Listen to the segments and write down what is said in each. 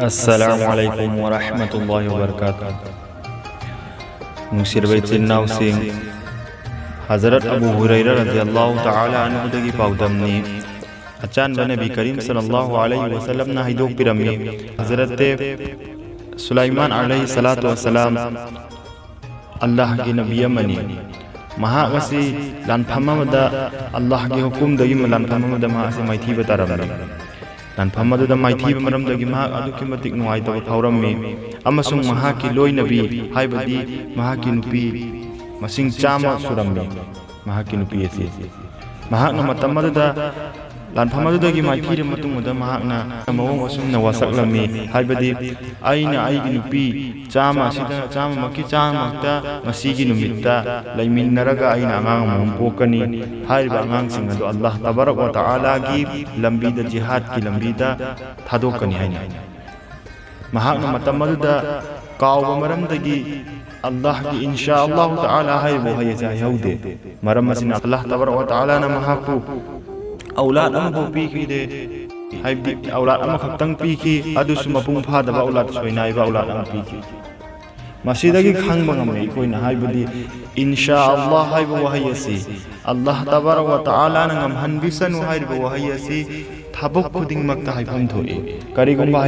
अस्सलामुअलैकुम वरहमतुल्लाहि वबरकातुहू। नुसिरबै चिन्नाउसिंग हज़रत अबू हुरैरा रज़ियल्लाहु तआला अन्हु दगी पाउदमनी अचानक नबी करीम सल्लल्लाहु अलैहि वसल्लम ना हिदोक पिरमी हज़रत सुलाइमान अलैहि सलातु वस्सलाम अल्लाह के नबी मनी महागसी लानफामदा अल्लाह के हुकुम दगी लानफामदा महासे मैथी बतारमनी लानफामदा मैथी मरमदगी महाक अदुकी मतिक नुआइतब फाउरम्मी अमसुंग महाकी लोइनबी हाइबदी महाकी नुपी मसिंग चामा सुरम्मी महाकी नुपी एसी महाकना मतमदा लानफामदगी मैथी मतुंगदा महाकना मवंग असुमना वासकलम्मी हाइबदी आइना आइगी नुपी चामा सिदा चामा मकी चामा मक्ता मसीगी नुमित्ता लैमिन्नरगा आइना आंगांग अमम पोकनी हाइबा आंगांगसिंग अदु अल्लाह तबारक व तआला की लंबीदा जिहाद की लंबीदा थादोकनी हाइना महाकना मतमददा कावबा मरमदगी अल्लाह की इंशाअल्लाह तआला हाइबो हायजा यौदे मरमसिन अल्लाह तबारक व तआला ना महाकु औलाद अमबो पीखिदे हाइबदी औलाद अमा खक्तंग पीखि अदुसु मपुंग फादबा औलाद सोइनाइबा औलाद अमा पीखि मसीदगी खांगबा ngамने इखोइना हाइबदी इंशाअल्लाह हाइबो वहायसी अल्लाह तबारक व तआला ना ngамहनबिसनु हाइबो वहायसी थाबक खुदिंग मक्ता हाइफम थोए करिगुंबा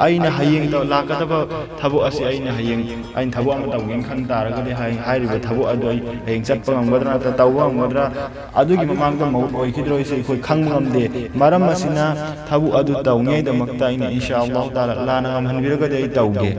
आइना हयेंग द लाकदबा थाबो असि आइना हयेंग आइन थाबो अमा तौगेन खन तारगदे हाइरिबा थाबो अदु हयेंग चटपा ngamगदरा त तौवा ngamगदरा अदुगी ममांगदा मौत ओइखिद्रोइसे इखोइ खांग ngамदे मरम मसिना थाबो अदु तौङेद मक्ता आइना इंशाअल्लाह ताआला लाना ngамहनबिरगदे तौगे।